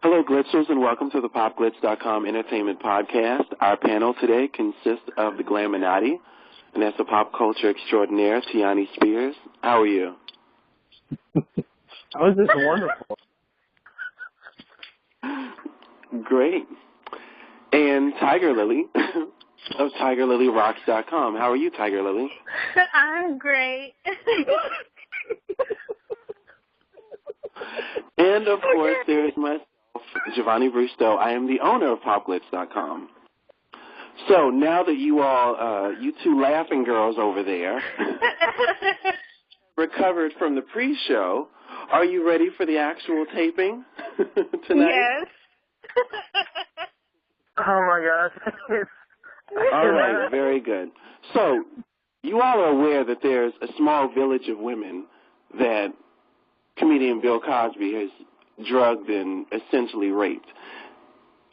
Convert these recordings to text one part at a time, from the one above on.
Hello, Glitzers, and welcome to the PopGlitz.com Entertainment Podcast. Our panel today consists of the Glaminati, and that's the pop culture extraordinaire, Tiani Spears. How are you? Oh, this is wonderful. Great. And Tiger Lily of TigerLilyRocks.com. How are you, Tiger Lily? I'm great. And, of course, there is myself, JaVonni Brustow. I am the owner of PopGlitz.com. So now that you all, you two laughing girls over there, recovered from the pre-show, are you ready for the actual taping tonight? Yes. Oh, my gosh. All right, very good. So you all are aware that there's a small village of women that comedian Bill Cosby has drugged and essentially raped,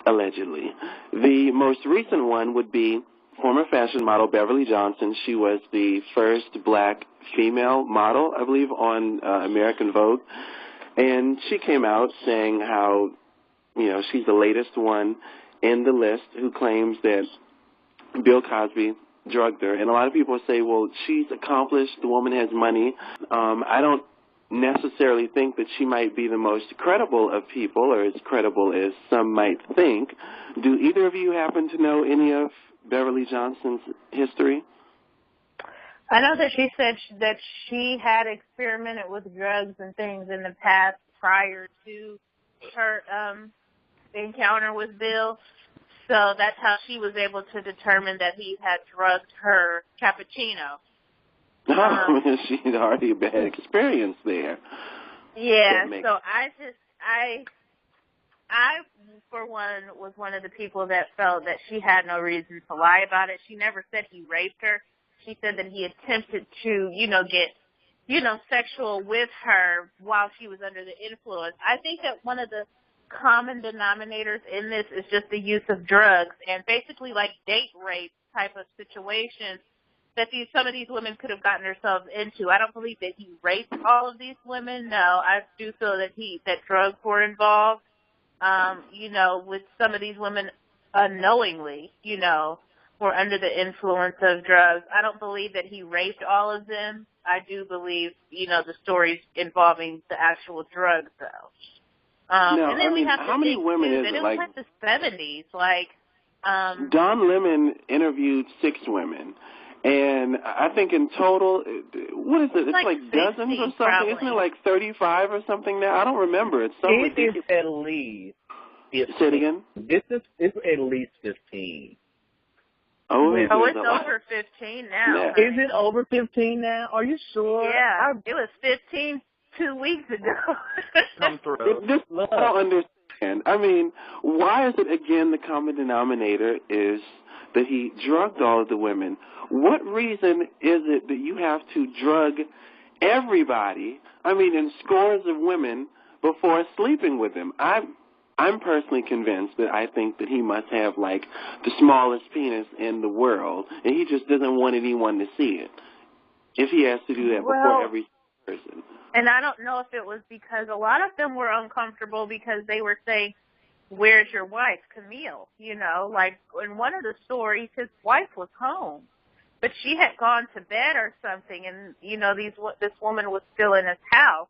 allegedly. The most recent one would be former fashion model Beverly Johnson. She was the first black female model, I believe, on American Vogue. And she came out saying how, you know, she's the latest one in the list who claims that Bill Cosby drugged her. And a lot of people say, well, she's accomplished. The woman has money. I don't necessarily think that she might be the most credible of people, or as credible as some might think. Do either of you happen to know any of Beverly Johnson's history? I know that she said that she had experimented with drugs and things in the past prior to her encounter with Bill. So that's how she was able to determine that he had drugged her cappuccino. She'd already had experience there. Yeah, so I, for one, was one of the people that felt that she had no reason to lie about it. She never said he raped her. She said that he attempted to, get, sexual with her while she was under the influence. I think that one of the common denominators in this is just the use of drugs and basically like date rape type of situations that some of these women could have gotten themselves into. I don't believe that he raped all of these women. No, I do feel that drugs were involved. With some of these women unknowingly, were under the influence of drugs. I don't believe that he raped all of them. I do believe, the stories involving the actual drugs, though. Now, and then we have how many women is it? It was like the 70s. Don Lemon interviewed 6 women. And I think in total, what is it? It's like dozens or something. Probably. Isn't it like 35 or something now? I don't remember. It's so ridiculous. It is at least 15. Say it again? It's at least 15. Oh, it's over 15 now. Yeah. Is it over 15 now? Are you sure? Yeah, it was 15 2 weeks ago. Come through. This I don't understand. I mean, why is it, again, the common denominator is that he drugged all of the women? What reason is it that you have to drug everybody, and scores of women, before sleeping with them? I'm personally convinced that I think that he must have, like, the smallest penis in the world, and he just doesn't want anyone to see it if he has to do that before every person. And I don't know if it was because a lot of them were uncomfortable because they were saying, where's your wife, Camille? Like in one of the stories, his wife was home, but she had gone to bed or something, and, this woman was still in his house.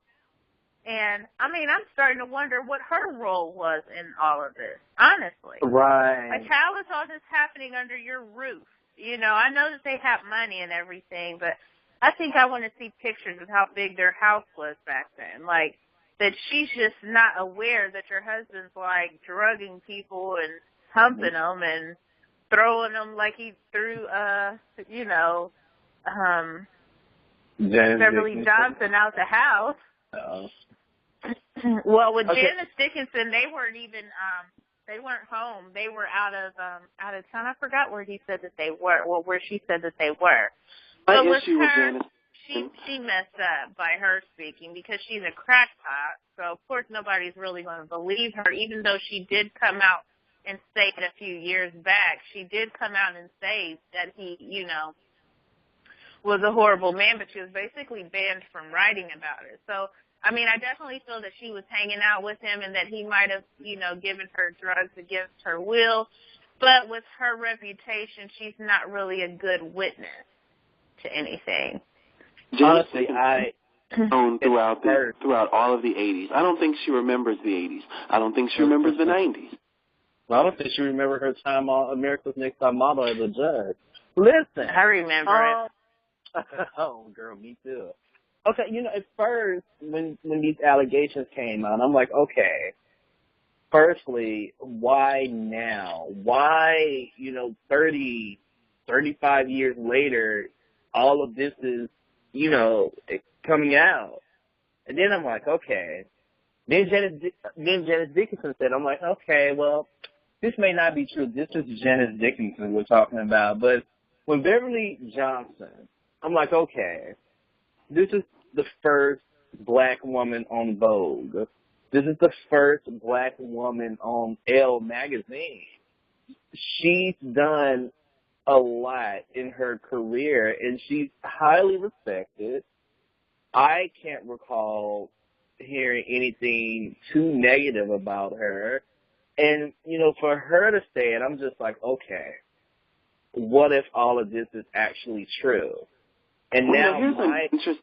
And, I'm starting to wonder what her role was in all of this, honestly. Right. Like, how is all this happening under your roof? I know that they have money and everything, but I think I want to see pictures of how big their house was back then. Like, that she's just not aware that your husband's, like, drugging people and humping them and throwing them like he threw, Beverly Johnson out the house. Well, with Janice Dickinson, they weren't even, they weren't home. They were out of town. I forgot where he said that they were, or where she said that they were. But with her, she messed up by her speaking because she's a crackpot. So, of course, nobody's really going to believe her, even though she did come out and say it a few years back. She did come out and say that he, was a horrible man, but she was basically banned from writing about it. So I mean, I definitely feel that she was hanging out with him and that he might have, given her drugs against her will. But with her reputation, she's not really a good witness to anything. Honestly, throughout all of the 80s. I don't think she remembers the 80s. I don't think she remembers the 90s. Well, I don't think she remembers her time on America's Next Top Model as a judge. Listen. I remember it. Oh, girl, me too. Okay, at first, when these allegations came out, I'm like, okay, firstly, why now? Why, 35 years later, all of this is, coming out? And then I'm like, okay. Then Janice Dickinson said, I'm like, okay, well, this may not be true. This is Janice Dickinson we're talking about. But when Beverly Johnson, I'm like, okay, this is the first black woman on Vogue. This is the first black woman on Elle magazine. She's done a lot in her career, and she's highly respected. I can't recall hearing anything too negative about her. And, for her to say it, I'm just like, okay, what if all of this is actually true? And now here's an interesting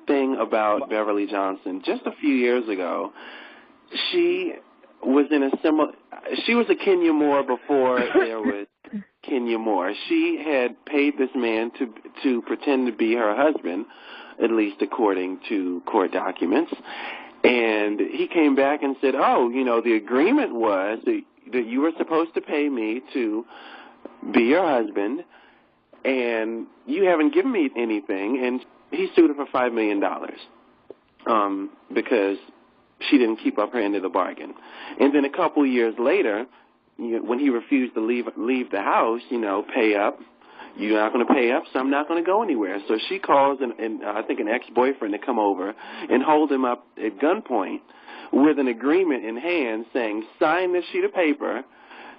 thing about Beverly Johnson. Just a few years ago, she was a Kenya Moore before there was Kenya Moore. She had paid this man to pretend to be her husband, at least according to court documents. And he came back and said, the agreement was that you were supposed to pay me to be your husband, and you haven't given me anything. And he sued her for $5 million because she didn't keep up her end of the bargain. And then a couple years later, when he refused to leave the house, pay up. You're not going to pay up, so I'm not going to go anywhere. So she calls, I think, an ex-boyfriend to come over and hold him up at gunpoint with an agreement in hand saying, sign this sheet of paper.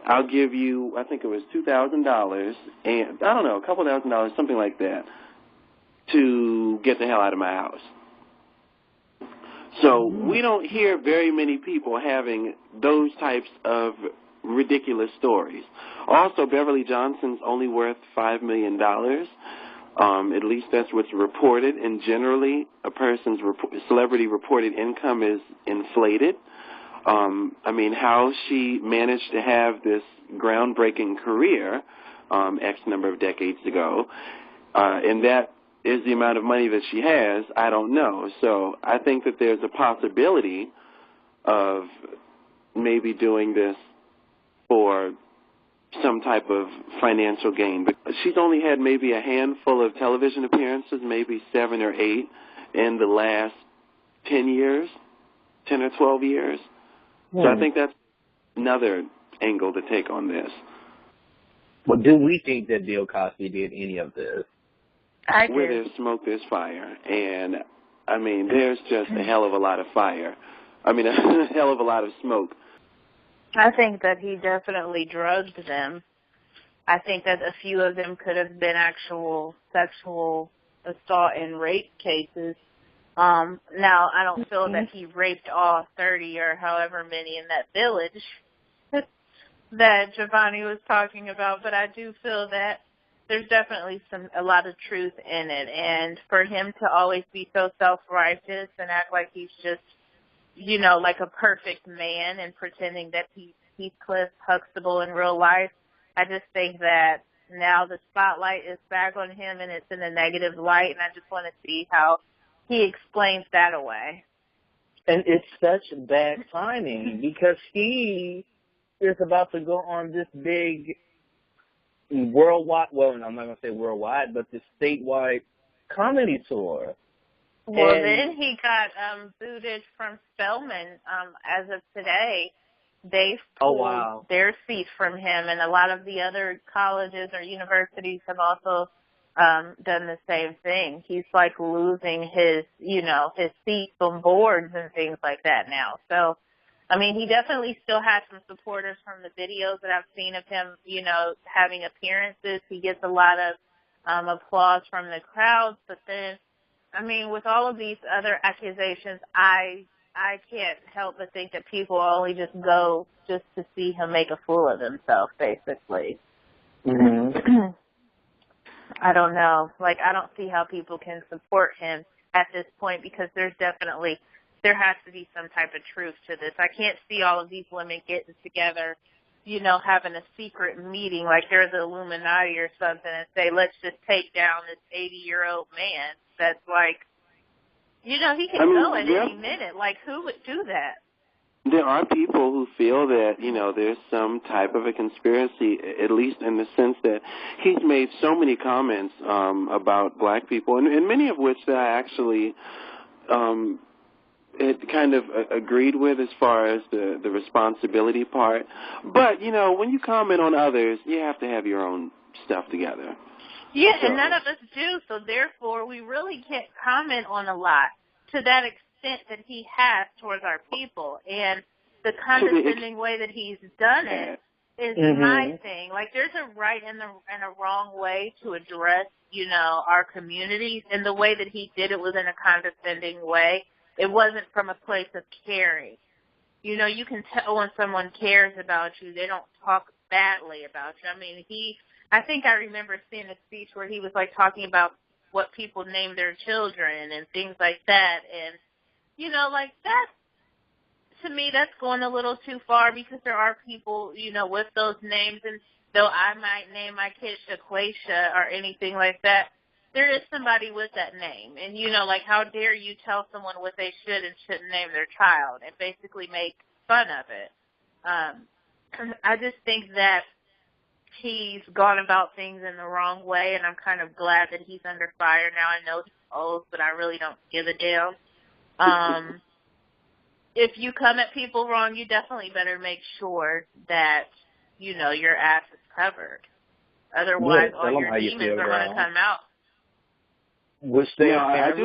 I'll give you, I think it was $2,000, and I don't know, a couple $1,000, something like that, to get the hell out of my house. So we don't hear very many people having those types of ridiculous stories. Also, Beverly Johnson's only worth $5 million. At least that's what's reported. And generally, a person's celebrity reported income is inflated. How she managed to have this groundbreaking career X number of decades ago, and that is the amount of money that she has, I don't know. So I think that there's a possibility of maybe doing this for some type of financial gain. But she's only had maybe a handful of television appearances, maybe 7 or 8 in the last 10 or 12 years. So I think that's another angle to take on this. Well, do we think that Bill Cosby did any of this? I do. Where there's smoke, there's fire. And, there's just a hell of a lot of fire. A hell of a lot of smoke. I think that he definitely drugged them. I think that a few of them could have been actual sexual assault and rape cases. Now, I don't feel that he raped all 30 or however many in that village that JaVonni was talking about, but I do feel that there's definitely a lot of truth in it. And for him to always be so self-righteous and act like he's just, like a perfect man and pretending that he's Cliff Huxtable in real life, I just think that now the spotlight is back on him and it's in a negative light, and I just want to see how he explains that away. And it's such bad timing because he is about to go on this big worldwide, well, I'm not going to say worldwide, but this statewide comedy tour. Well, then he got booted from Spelman as of today. They've pulled their seat from him, and a lot of the other colleges or universities have also done the same thing. He's like losing his seats on boards and things like that now. So, he definitely still has some supporters from the videos that I've seen of him, having appearances. He gets a lot of applause from the crowds, but then I mean, with all of these other accusations, I can't help but think that people only just go just to see him make a fool of himself, basically. Mm-hmm. I don't know. Like, I don't see how people can support him at this point because there has to be some type of truth to this. I can't see all of these women getting together, you know, having a secret meeting like there's an Illuminati or something and say, let's just take down this 80-year-old man that's like, you know, he can go at any minute. Like, who would do that? There are people who feel that, you know, there's some type of a conspiracy, at least in the sense that he's made so many comments about black people, and many of which that I actually had kind of agreed with as far as the responsibility part. But, you know, when you comment on others, you have to have your own stuff together. Yeah, so, and none of us do, so therefore we really can't comment on a lot to that extent that he has towards our people. And the condescending way that he's done it is my thing. Like, there's a right and a wrong way to address, you know, our communities, and the way that he did it was in a condescending way. It wasn't from a place of caring. You know, you can tell when someone cares about you. They don't talk badly about you. I mean, I think I remember seeing a speech where he was, like, talking about what people name their children and things like that. And, you know, like, that, to me, that's going a little too far because there are people, you know, with those names. And though I might name my kid Shaquasia or anything like that, there is somebody with that name. And, you know, like, how dare you tell someone what they should and shouldn't name their child and basically make fun of it. I just think that he's gone about things in the wrong way, and I'm kind of glad that he's under fire now. I know he's old, but I really don't give a damn. If you come at people wrong, you definitely better make sure that, you know, your ass is covered. Otherwise, all your demons are going to come out. Which they have.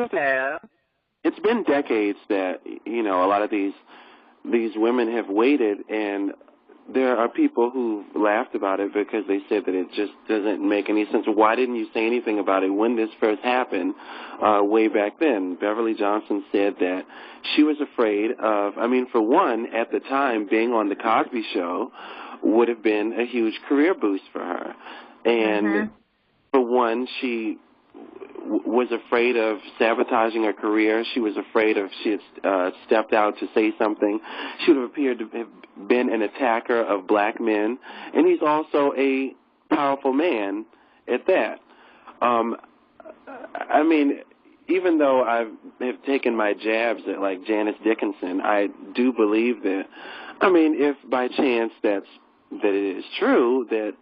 It's been decades that, you know, a lot of these women have waited, and there are people who laughed about it because they said that it just doesn't make any sense. Why didn't you say anything about it when this first happened way back then? Beverly Johnson said that she was afraid of, I mean, for one, at the time, being on the Cosby Show would have been a huge career boost for her. And for one, she was afraid of sabotaging her career. She was afraid of, she had stepped out to say something, she would have appeared to have been an attacker of black men, and he's also a powerful man at that. I mean, even though I have taken my jabs at, like, Janice Dickinson, I do believe that, I mean, if by chance that it is true that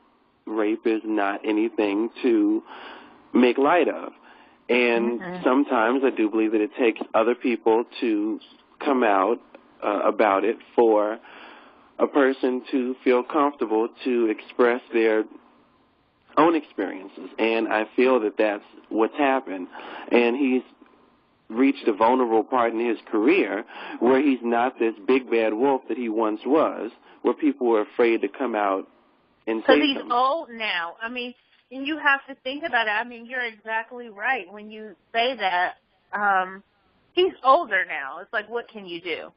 rape is not anything to make light of. And sometimes I do believe that it takes other people to come out about it for a person to feel comfortable to express their own experiences. And I feel that that's what's happened. And he's reached a vulnerable part in his career where he's not this big bad wolf that he once was, where people were afraid to come out and say something. Because he's old now. I mean, and you have to think about it. I mean, you're exactly right when you say that. He's older now. It's like, what can you do?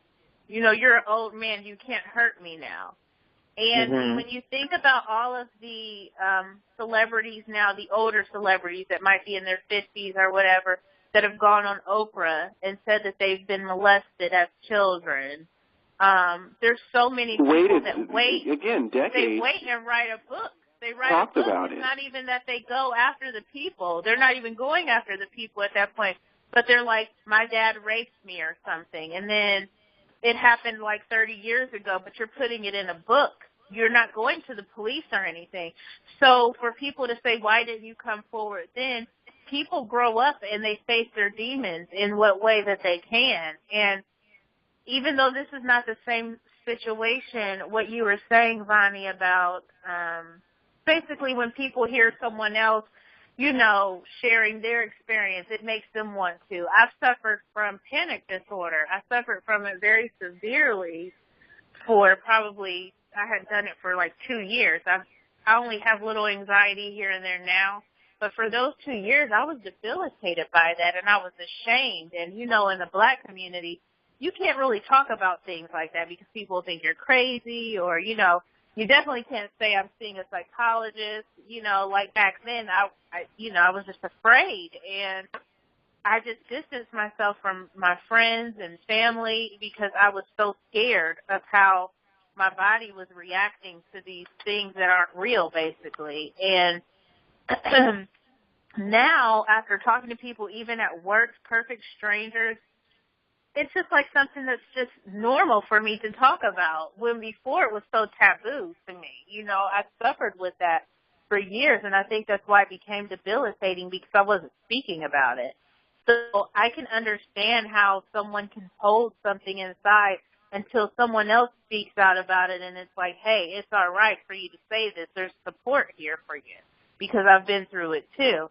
You know, you're an old man. You can't hurt me now. And when you think about all of the celebrities now, the older celebrities that might be in their 50s or whatever, that have gone on Oprah and said that they've been molested as children, there's so many people that wait. Again, decades. They wait and write a book. They write a book. It's not even that they go after the people. They're not even going after the people at that point. But they're like, my dad raped me or something. And then it happened like 30 years ago, but you're putting it in a book. You're not going to the police or anything. So for people to say, why didn't you come forward then, people grow up and they face their demons in what way that they can. And even though this is not the same situation, what you were saying, Vonnie, about basically when people hear someone else, you know, sharing their experience, it makes them want to. I've suffered from panic disorder. I suffered from it very severely for probably, I had done it for like 2 years. I only have little anxiety here and there now, But for those 2 years, I was debilitated by that, and I was ashamed. And, you know, in the black community, you can't really talk about things like that because people think you're crazy, or, you know, you definitely can't say I'm seeing a psychologist. You know, like back then, I was just afraid, and I just distanced myself from my friends and family because I was so scared of how my body was reacting to these things that aren't real, basically. And now, after talking to people, even at work, perfect strangers, it's just like something that's just normal for me to talk about, when before it was so taboo to me. You know, I suffered with that for years, and I think that's why it became debilitating, because I wasn't speaking about it. So I can understand how someone can hold something inside until someone else speaks out about it, and it's like, hey, it's all right for you to say this. There's support here for you, because I've been through it too.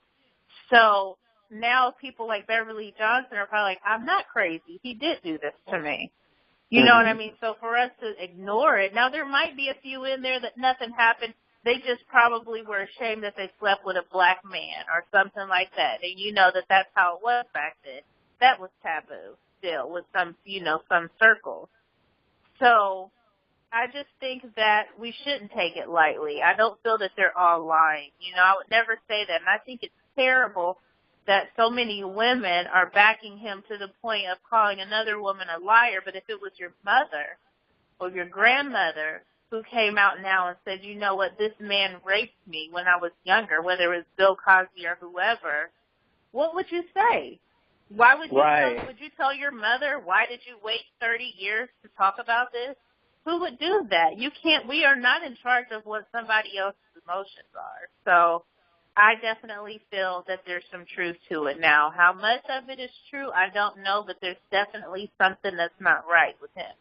So now people like Beverly Johnson are probably like, I'm not crazy. He did do this to me. You know what I mean? So for us to ignore it, now there might be a few in there that nothing happened. They just probably were ashamed that they slept with a black man or something like that. And you know that that's how it was back then. That was taboo still with some, you know, some circles. So I just think that we shouldn't take it lightly. I don't feel that they're all lying. You know, I would never say that. And I think it's terrible that so many women are backing him to the point of calling another woman a liar. But if it was your mother or your grandmother who came out now and said, you know what, this man raped me when I was younger, whether it was Bill Cosby or whoever, what would you say? Why would you would you tell your mother, why did you wait 30 years to talk about this? Who would do that? You can't. We are not in charge of what somebody else's emotions are. So I definitely feel that there's some truth to it now. How much of it is true, I don't know, but there's definitely something that's not right with him.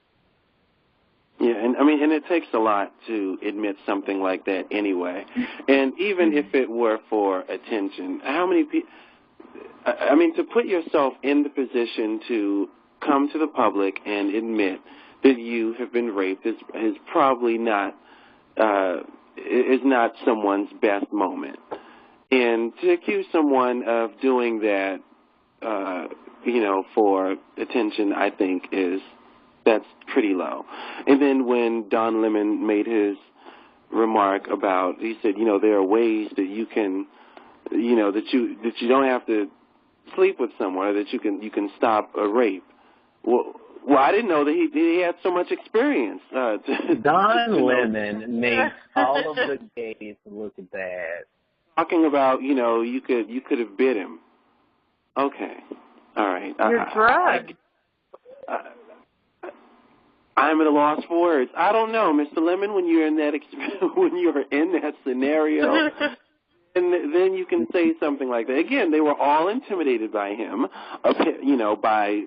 Yeah, and I mean, and it takes a lot to admit something like that anyway. And even if it were for attention, how many people, I mean, to put yourself in the position to come to the public and admit that you have been raped is probably not, is not someone's best moment. And to accuse someone of doing that, you know, for attention, I think that's pretty low. And then when Don Lemon made his remark about, he said, you know, there are ways that you can, you know, that you don't have to sleep with someone, that you can stop a rape. Well, I didn't know that he had so much experience. Don Lemon makes all of the gays look bad. Talking about, you know, you could have bit him. Okay, all right. You're drugged. I'm at a loss for words. I don't know, Mr. Lemon. When you're in that scenario, and then you can say something like that. Again, they were all intimidated by him, you know, by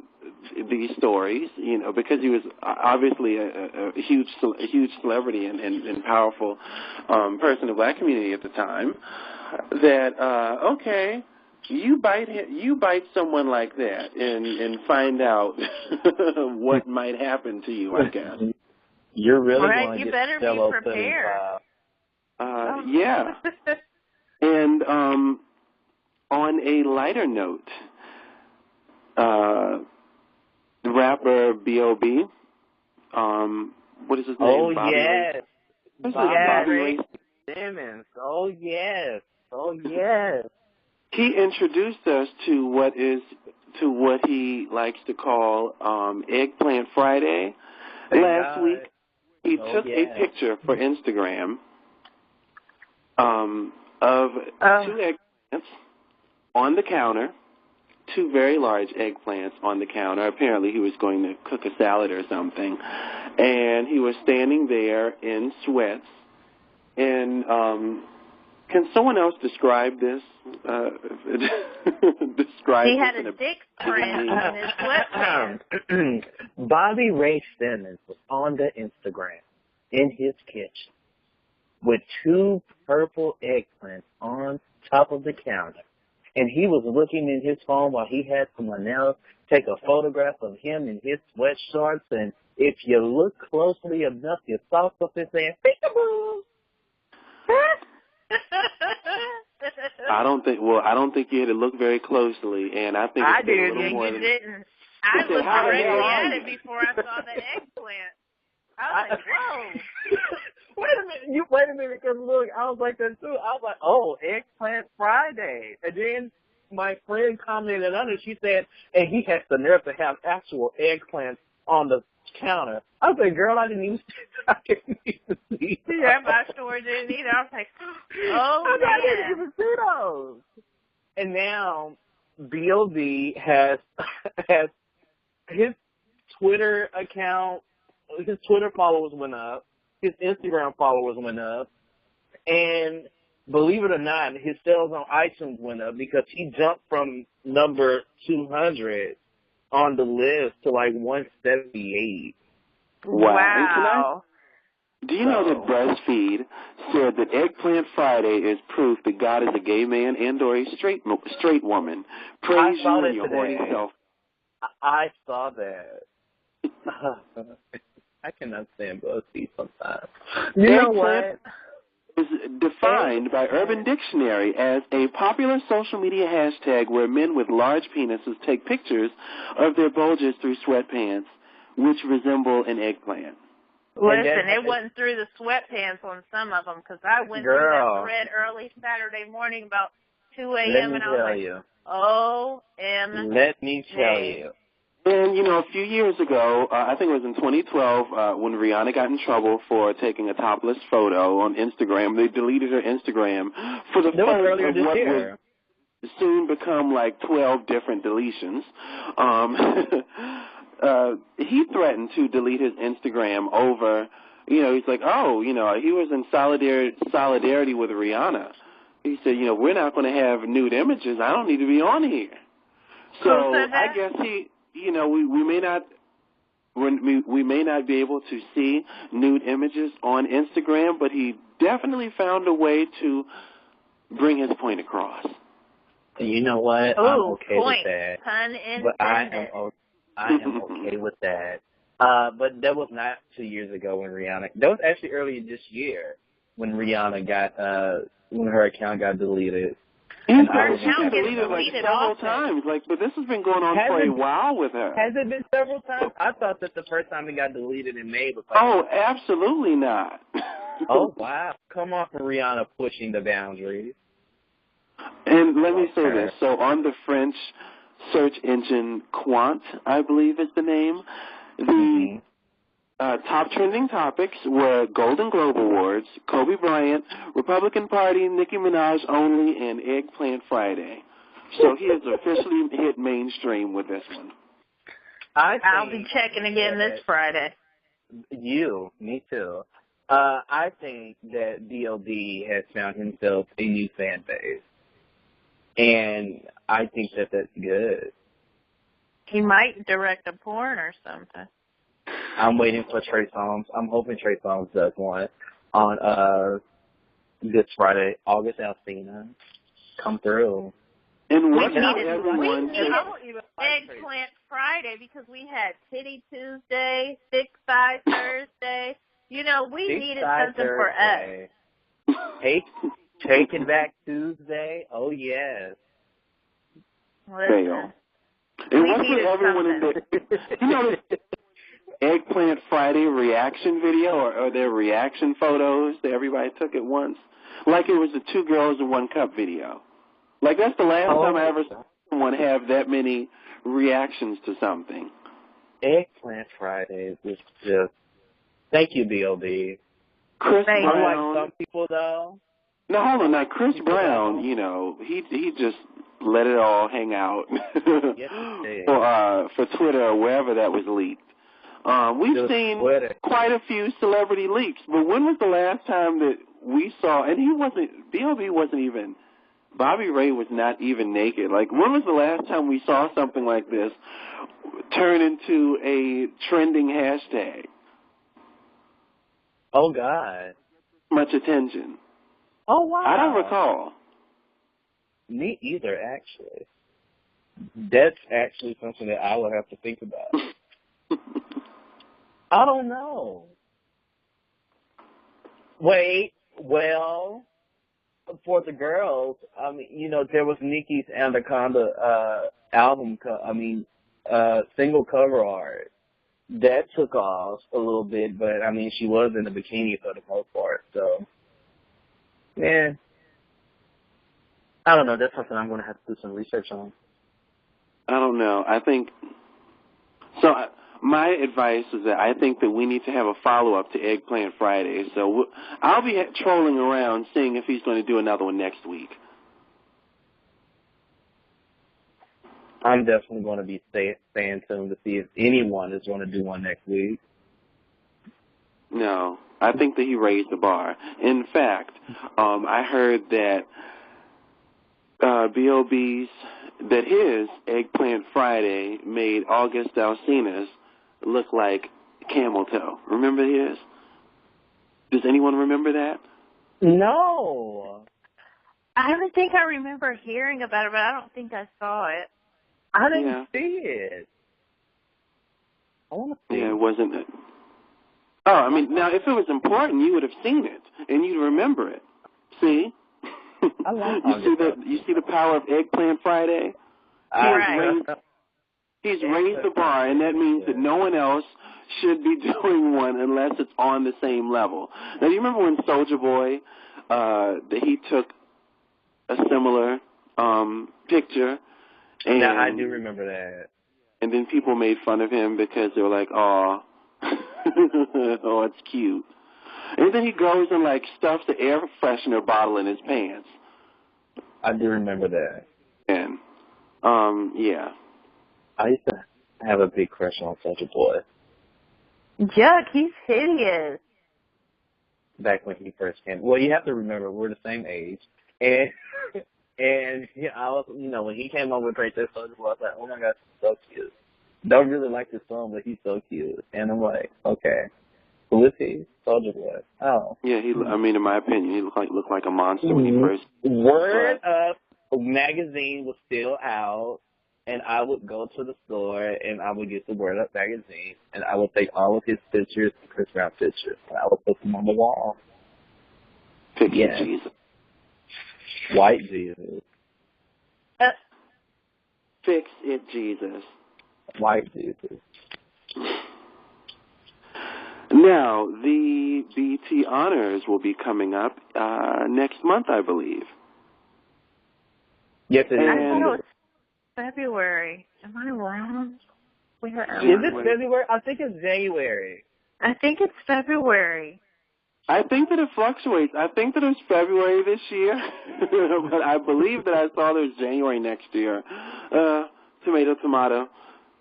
these stories, you know, because he was obviously a huge celebrity and powerful person in the black community at the time. That okay. You bite someone like that and find out what might happen to you, I guess. You're really right, going to you get better be prepared. Yeah. And on a lighter note, the rapper B.O.B., what is his name? Oh, Bobby yes. Bobby Ray Simmons. Oh, yes. Oh, yes. He introduced us to what he likes to call Eggplant Friday. Last week, he took a picture for Instagram of two eggplants on the counter, two very large eggplants on the counter. Apparently, he was going to cook a salad or something, and he was standing there in sweats. And can someone else describe this? Describe. He had a dick print on his sweatpants. Bobby Ray Simmons was on the Instagram in his kitchen with two purple eggplants on top of the counter. And he was looking in his phone while he had someone else take a photograph of him in his sweatshorts. And if you look closely enough, you saw something saying, peekaboo. I don't think you had to look very closely, and I think it's a little more than... didn't. I looked directly at it before I saw the eggplant. I was like, whoa. Wait a minute, because look, I was like that too. I was like, oh, Eggplant Friday. And then my friend commented on it. She said, and he has the nerve to have actual eggplants on the counter. I was like, girl, I didn't even see those. Yeah, my store didn't either. I was like, oh, man. I didn't even see those. And now B.O.D. has his Twitter account, his Twitter followers went up, his Instagram followers went up, and believe it or not, his sales on iTunes went up because he jumped from number 200 on the list to like 178. Wow. Do you know that BuzzFeed said that Eggplant Friday is proof that God is a gay man and or a straight woman? Praise you and your horny self. I saw that. I cannot stand BuzzFeed sometimes. You know what? Is defined by Urban Dictionary as a popular social media hashtag where men with large penises take pictures of their bulges through sweatpants, which resemble an eggplant. Listen, it wasn't through the sweatpants on some of them, because I went through that thread early Saturday morning about 2 a.m. and I was like, OMG. Let me tell you. And, you know, a few years ago, I think it was in 2012, when Rihanna got in trouble for taking a topless photo on Instagram, they deleted her Instagram for the first of what would soon become like 12 different deletions. He threatened to delete his Instagram over, you know, he's like, he was in solidarity with Rihanna. He said, you know, we're not going to have nude images. I don't need to be on here. So I guess we may not be able to see nude images on Instagram, but he definitely found a way to bring his point across. You know what? I'm okay with that. Pun but I am okay with that. But that was not 2 years ago when Rihanna. That was actually earlier this year when Rihanna got when her account got deleted. And her account deleted like several times. But this has been going on for a while with her. Has it been several times? I thought that the first time it got deleted in May was like. Oh, absolutely not. Oh wow! Come on, for Rihanna pushing the boundaries. And let me say this. So on the French search engine Quant, I believe is the name, the top trending topics were Golden Globe Awards, Kobe Bryant, Republican Party, Nicki Minaj only, and Eggplant Friday. So he has officially hit mainstream with this one. I'll be checking again this Friday. Me too. I think that D.O.D. has found himself a new fan base. And I think that that's good. He might direct a porn or something. I'm waiting for Trey Songz. I'm hoping Trey Songz does one on this Friday. August Alsina, come through. And we needed Eggplant Friday because we had Titty Tuesday, Thick Thigh Thursday. You know, we needed something for us. Taking Back Tuesday. Oh yes. Fail. And what's with everyone in the Eggplant Friday reaction video or their reaction photos that everybody took at once? Like it was the 2 girls in 1 cup video. Like that's the last time I ever saw someone have that many reactions to something. Eggplant Friday is just. Thank you, B.O.D. Chris Brown. Unlike some people, though. No, hold on. Now, Chris Brown, you know, he just let it all hang out for Twitter or wherever that was leaked. We've seen quite a few celebrity leaks, but when was the last time that we saw, and B.O.B. wasn't even, Bobby Ray was not even naked. Like, when was the last time we saw something like this turn into a trending hashtag? Oh, God. Much attention. Oh, wow. I don't recall. Me either, actually. That's actually something that I would have to think about. I don't know. Wait, well, for the girls, I mean, you know, there was Nicki's Anaconda album, single cover art. That took off a little bit, but, I mean, she was in a bikini for the most part, so, yeah. I don't know. That's something I'm going to have to do some research on. I don't know. I think, so my advice is that I think that we need to have a follow-up to Eggplant Friday, so I'll be trolling around seeing if he's going to do another one next week. I'm definitely going to be staying tuned to see if anyone is going to do one next week. No, I think that he raised the bar. In fact, I heard that B.O.B.'s, that his Eggplant Friday made August Alsina's look like camel toe. Remember his? Does anyone remember that? No. I don't think I remember hearing about it, but I don't think I saw it. I didn't see it. I want to see it. Yeah, it wasn't. Oh, I mean, now if it was important, you would have seen it and you'd remember it. See? I like you see the power of Eggplant Friday? He's raised the bar, and that means that no one else should be doing one unless it's on the same level. Now, do you remember when Soulja Boy, that he took a similar picture? And, yeah, I do remember that. And then people made fun of him because they were like, oh, oh, it's cute. And then he goes and, like, stuffs the air freshener bottle in his pants. I do remember that. And, yeah. I used to have a big crush on Soulja Boy. Yuck, he's hideous. Back when he first came. Well, you have to remember, we're the same age. And I was, you know, when he came on with Great Day Soulja Boy, I was like, oh my gosh, he's so cute. Don't really like this song, but he's so cute. And I'm like, okay. Who is he? Soulja Boy. Oh. Yeah, I mean, in my opinion, he looked like a monster when he first. Word Up magazine was still out, and I would go to the store and I would get the Word Up magazine, and I would take all of his pictures, Chris Brown pictures, and I would put them on the wall. Picture Jesus. White Jesus. Fix it, Jesus. White Jesus. Now, the BET Honors will be coming up next month, I believe. Yes, it is. I thought it was February. Am I wrong? Is it February? I think it's January. I think it's February. I think that it fluctuates. I think that it was February this year, but I believe that I saw it was January next year. Tomato,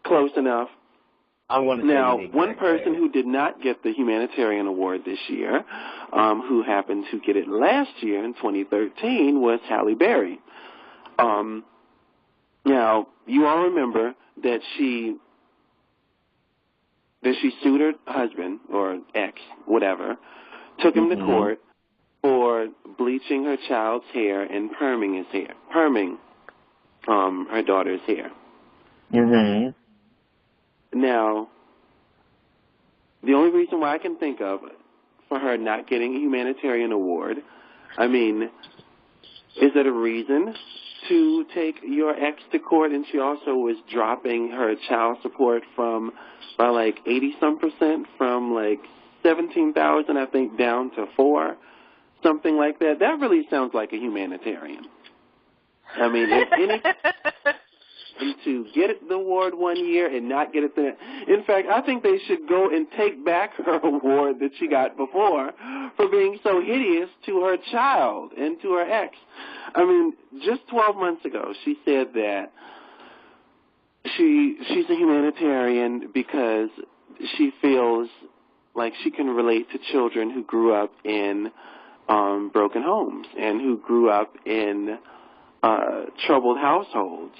close enough. I'm going to now, one person who did not get the humanitarian award this year, who happened to get it last year in 2013, was Halle Berry. Now, you all remember that she sued her husband, or ex, whatever, took him to court for bleaching her child's hair and perming her daughter's hair. Now, the only reason why I can think of for her not getting a humanitarian award, I mean, is it a reason to take your ex to court? And she also was dropping her child support by like 80-some%, from like 17,000, I think, down to 4, something like that. That really sounds like a humanitarian. I mean, if any to get the award one year and not get it the in fact, I think they should go and take back her award that she got before for being so hideous to her child and to her ex. I mean, just 12 months ago, she said that she's a humanitarian because she feels like she can relate to children who grew up in broken homes and who grew up in troubled households.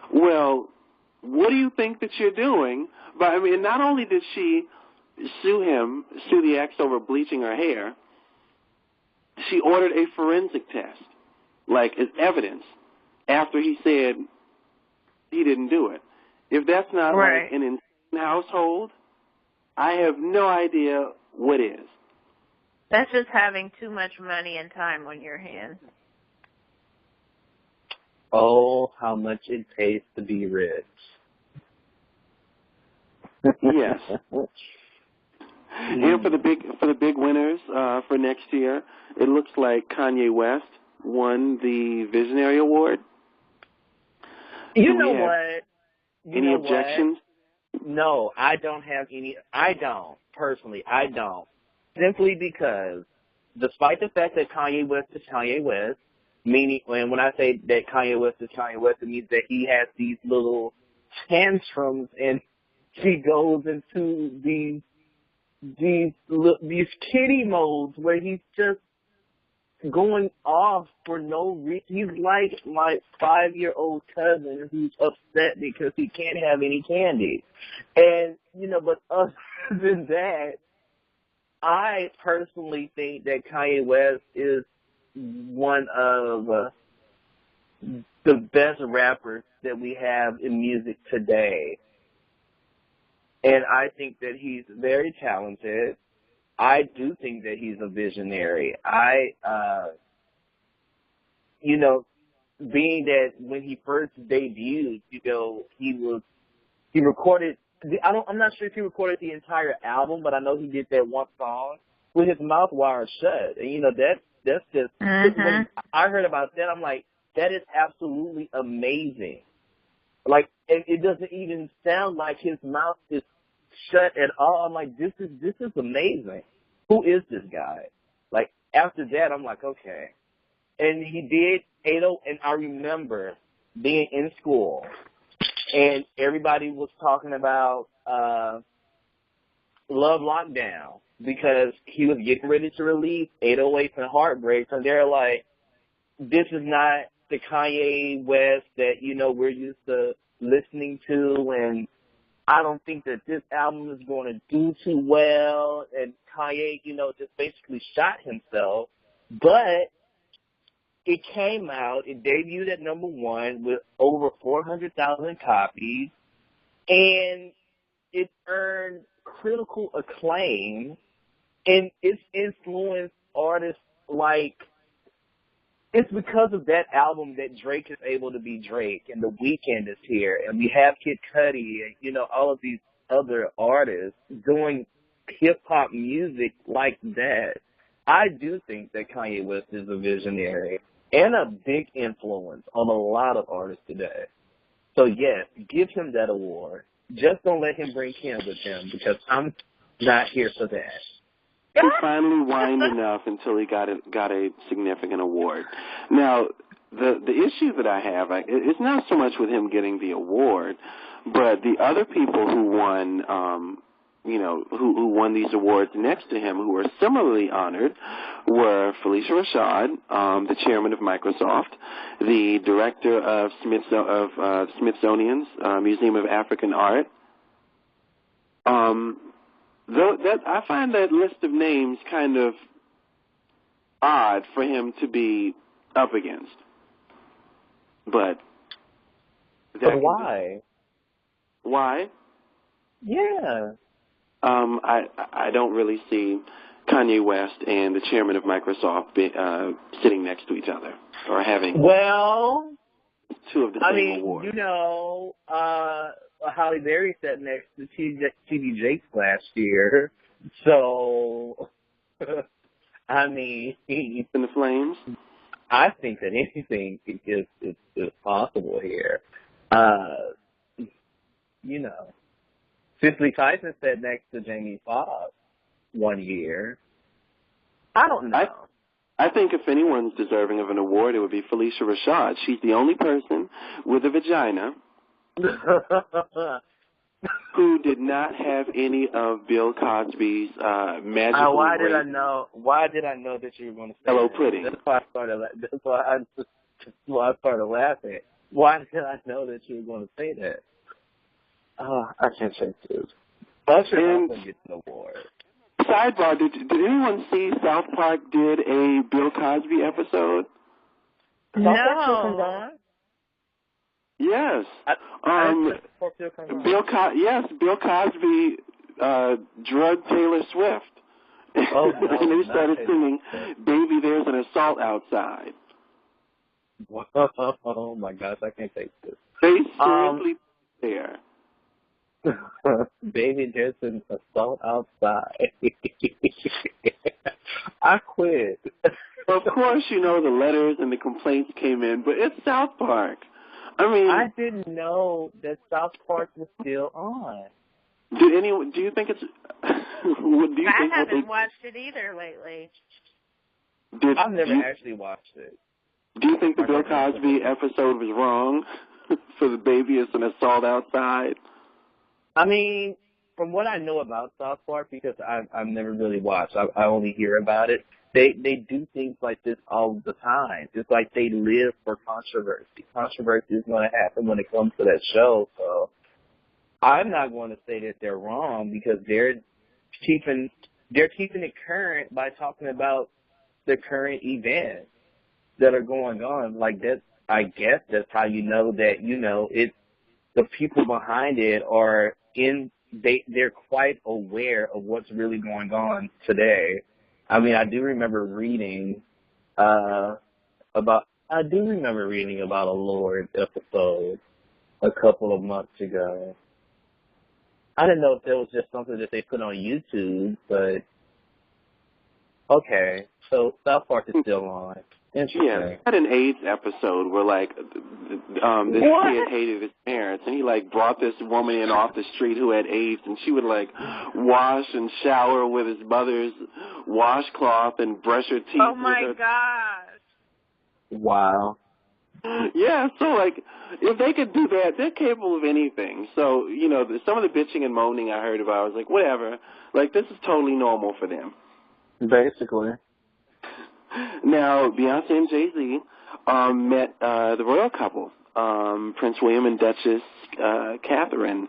Well, what do you think that you're doing? But I mean, not only did she sue the ex over bleaching her hair, she ordered a forensic test, like as evidence, after he said he didn't do it. If that's not like an insane household, I have no idea what is. That's just having too much money and time on your hands. Oh, how much it pays to be rich. Yes. And for the big winners for next year, it looks like Kanye West won the Visionary Award. You know what? Any objections? No, I don't have any. I don't. Personally, I don't. Simply because, despite the fact that Kanye West is Kanye West, meaning, and when I say that Kanye West is Kanye West, it means that he has these little tantrums and he goes into these kitty modes where he's just going off for no reason. He's like my 5-year-old cousin who's upset because he can't have any candy. And, but other than that, I personally think that Kanye West is one of the best rappers that we have in music today. And I think that he's very talented. I do think that he's a visionary. Being that when he first debuted, he recorded, I'm not sure if he recorded the entire album, but I know he did that one song with his mouth wired shut. And, that's just, when I heard about that, I'm like, that is absolutely amazing. Like, it doesn't even sound like his mouth is shut at all. I'm like, this is amazing. Who is this guy? Like, after that, I'm like, okay. And he did 80, and I remember being in school, and everybody was talking about Love Lockdown because he was getting ready to release 808s and Heartbreaks, and they're like, this is not the Kanye West that, we're used to listening to, and I don't think that this album is going to do too well. And Kanye, just basically shot himself. But it came out, it debuted at number 1 with over 400,000 copies, and it earned critical acclaim, and it's influenced artists like, it's because of that album that Drake is able to be Drake, and The Weeknd is here, and we have Kid Cudi, and, all of these other artists doing hip-hop music like that. I do think that Kanye West is a visionary and a big influence on a lot of artists today. So, yes, give him that award. Just don't let him bring Kim with him, because I'm not here for that. He finally whined enough until he got a significant award. Now, the issue that I have, it's not so much with him getting the award, but the other people who won, who won these awards next to him, who were similarly honored, were Felicia Rashad, the chairman of Microsoft, the director of Smithsonian's Museum of African Art. I find that list of names kind of odd for him to be up against. But why? Why? Yeah. I don't really see Kanye West and the chairman of Microsoft sitting next to each other or having two of the same awards. Holly Berry sat next to T.D. Jakes last year, so in the flames. I think that anything is possible here. Cicely Tyson sat next to Jamie Foxx one year. I don't know. I think if anyone's deserving of an award, it would be Felicia Rashad. She's the only person with a vagina who did not have any of Bill Cosby's magical. Why did I know that you were going to say Hello, that? pudding. That's why I started laughing. Why did I know that you were going to say that? I can't say this. Usher also gets an award. Sidebar: Did anyone see South Park did a Bill Cosby episode? No. Yes. Bill Cosby drugged Taylor Swift. Oh, no, and they started singing "Baby, There's an Assault Outside." Oh my gosh, I can't take this. They seriously there. Baby, there's an assault outside. I quit. Of course, you know the letters and the complaints came in, but it's South Park. I mean, I didn't know that South Park was still on. Do you think it's? I haven't watched it either lately. I've never actually watched it. Do you think the Bill Cosby episode was wrong for the baby is an assault outside? I mean, from what I know about South Park, because I've never really watched, I only hear about it. They do things like this all the time. It's like they live for controversy. Controversy is going to happen when it comes to that show. So I'm not going to say that they're wrong because they're keeping it current by talking about the current events that are going on. Like that, I guess that's how you know that it's the people behind it are they're quite aware of what's really going on today. I mean, I do remember reading about a Lord episode a couple of months ago. I didn't know if that was just something that they put on YouTube, but okay. So South Park is still on. Interesting. Yeah, they had an AIDS episode where like this kid hated his parents, and he like brought this woman in off the street who had AIDS, and she would like wash and shower with his mother's washcloth and brush her teeth. Oh my gosh! Wow. Yeah, so like if they could do that, they're capable of anything. So some of the bitching and moaning I heard about, I was like, whatever. Like this is totally normal for them. Basically. Now, Beyonce and Jay-Z met the royal couple, Prince William and Duchess Catherine,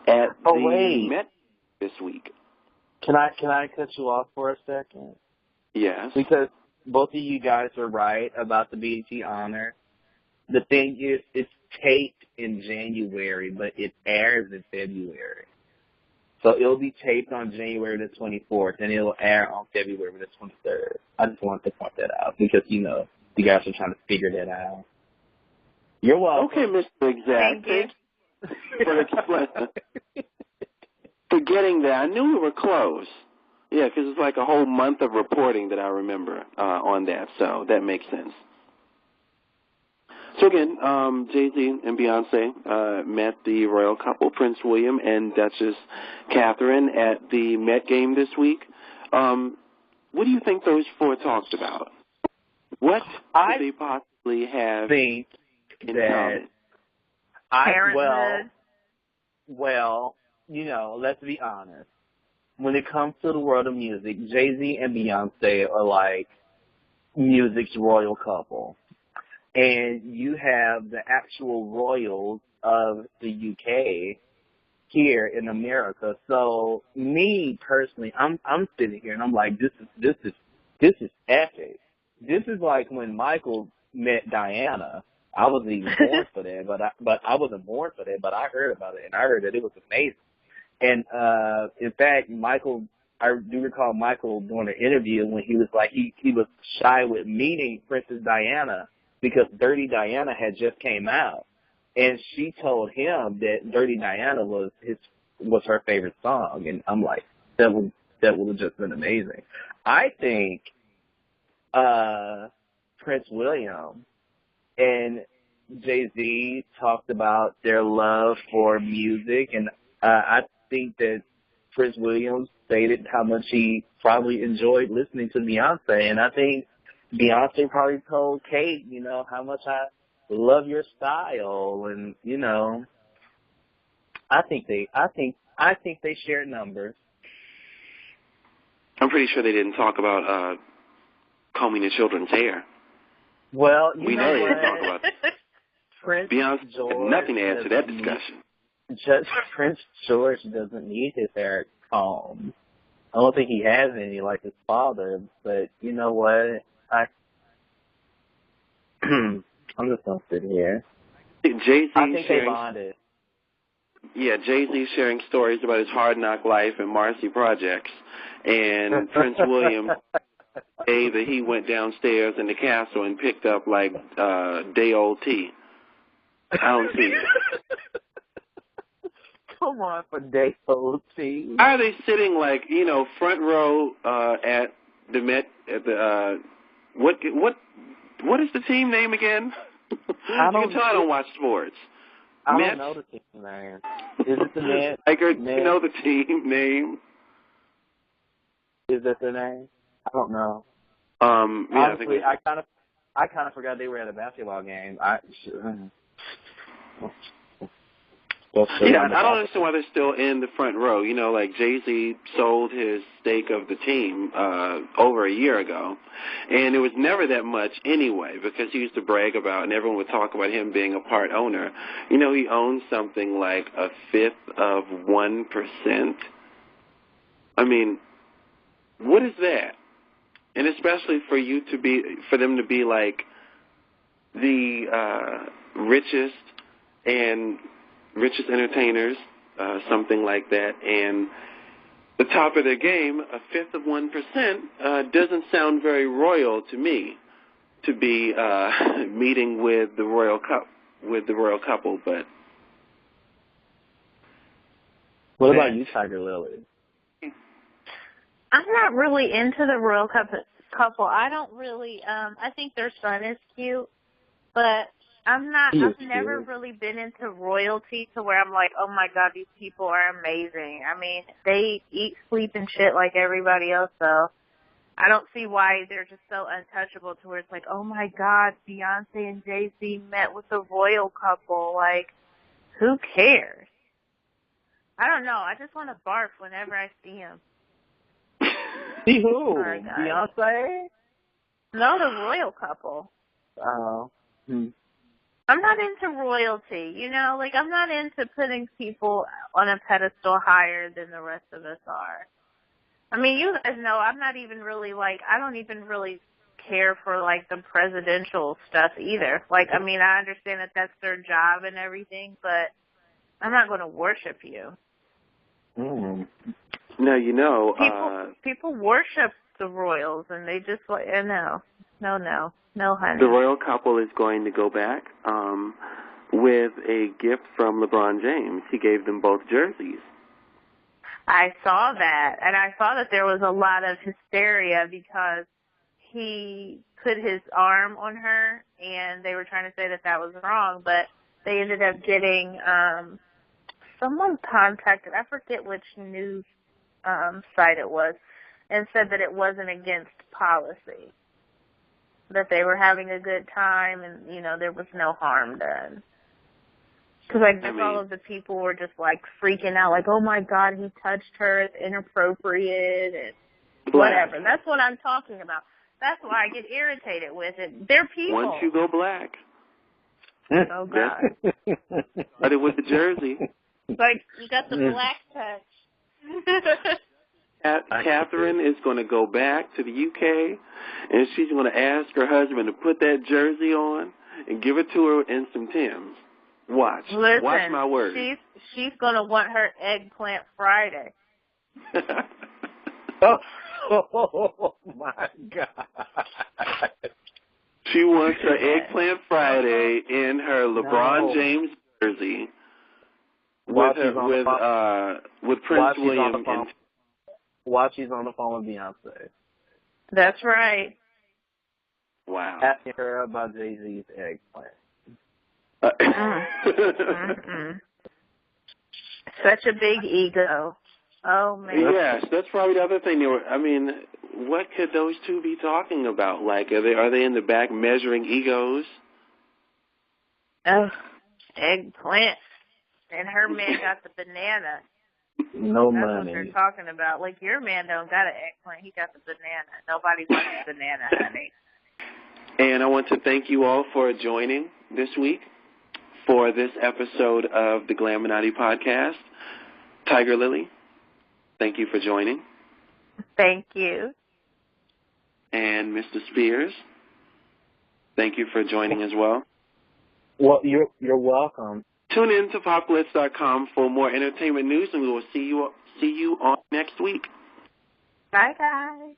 at the Met this week. Can I cut you off for a second? Yes. Because both of you guys are right about the BET honor. The thing is, it's taped in January, but it airs in February. So it'll be taped on January the 24th, and it'll air on February the 23rd. I just wanted to point that out because, you guys are trying to figure that out. You're welcome. Okay, Mr. Exact. Thank you. For explaining. Forgetting that. I knew we were close. Yeah, because it's like a whole month of reporting that I remember on that, so that makes sense. So again, Jay-Z and Beyonce met the royal couple, Prince William and Duchess Catherine, at the Met game this week. What do you think those four talked about? What could they possibly have in common? Well, let's be honest. When it comes to the world of music, Jay-Z and Beyonce are like music's royal couple. And you have the actual royals of the UK here in America. So me personally, I'm sitting here and I'm like, this is epic. This is like when Michael met Diana. I wasn't even born for that, but I wasn't born for that, but I heard about it and I heard that it was amazing. And in fact, I do recall Michael doing an interview when he was like he was shy with meeting Princess Diana because Dirty Diana had just came out, and she told him that Dirty Diana was her favorite song, and I'm like, that would have just been amazing. I think Prince William and Jay-Z talked about their love for music, and I think that Prince William stated how much he probably enjoyed listening to Beyonce, and I think Beyonce probably told Kate, how much I love your style, and I think they share numbers. I'm pretty sure they didn't talk about combing the children's hair. Well, we know they didn't talk about Prince Beyonce George had nothing to add to that discussion. Prince George doesn't need his hair combed. I don't think he has any like his father, but you know what? I'm just gonna sit here. Jay-Z I think they bonded. Yeah, Jay-Z sharing stories about his Hard Knock Life and Marcy projects, and Prince William day that he went downstairs in the castle and picked up, like, day-old tea. I don't see it. Come on for day-old tea. Why are they sitting, like, front row at the Met, at the, what is the team name again? You can tell I don't watch sports. I don't know the team name. Is it the Mets? Tiger, do you know the team name? Is that the name? I don't know. Yeah, honestly, I kind of forgot they were at a basketball game. I don't understand why they're still in the front row. Like Jay-Z sold his stake of the team over a year ago, and it was never that much anyway because he used to brag about, and everyone would talk about him being a part owner. He owns something like 1/5 of 1%. I mean, what is that? And especially for them to be like the richest entertainers, something like that, and the top of their game, 1/5 of 1%, doesn't sound very royal to me to be meeting with the royal couple. But what about you, Tiger Lily? I'm not really into the royal couple. I don't really. I think their son is cute, but I've never really been into royalty to where I'm like, oh my God, these people are amazing. I mean, they eat, sleep, and shit like everybody else, so I don't see why they're just so untouchable to where it's like, oh my God, Beyonce and Jay-Z met with a royal couple. Like, who cares? I don't know. I just want to barf whenever I see them. See who? Beyonce? No, the royal couple. Oh. I'm not into royalty, like I'm not into putting people on a pedestal higher than the rest of us are. I mean, you guys know I'm not even really I don't even really care for the presidential stuff either. I mean, I understand that that's their job and everything, but I'm not going to worship you. No, people worship the royals and they just no, honey. The royal couple is going to go back with a gift from LeBron James. He gave them both jerseys. I saw that, and I saw that there was a lot of hysteria because he put his arm on her, and they were trying to say that that was wrong, but they ended up getting someone contacted, I forget which news site it was, and said that it wasn't against policy, that they were having a good time and, there was no harm done. Because I guess all of the people were just, freaking out, oh, my God, he touched her, it's inappropriate, and whatever. That's what I'm talking about. That's why I get irritated with it. They're people. Once you go black. Oh, God. But it was the jersey. You got the black touch. Catherine is going to go back to the UK, and she's going to ask her husband to put that jersey on and give it to her in some Timbs. Watch. Listen, watch my words. She's going to want her eggplant Friday. Oh, my God. She wants her eggplant Friday in her LeBron James jersey with Prince William and while she's on the phone with Beyonce. That's right. Wow. Asking her about Jay-Z's eggplant. Such a big ego. Oh, man. Yes, that's probably the other thing. What could those two be talking about? Are they in the back measuring egos? Oh, eggplant. And her man got the banana. No That's money. what they're talking about. Your man don't got an eggplant. He got the banana. Nobody wants a banana, honey. And I want to thank you all for joining this week for this episode of the Glaminati Podcast. Tiger Lily, thank you for joining. Thank you. And Mr. Spears, thank you for joining as well. Well, you're welcome. Tune in to popglitz.com for more entertainment news, and we will see you on next week. Bye, guys.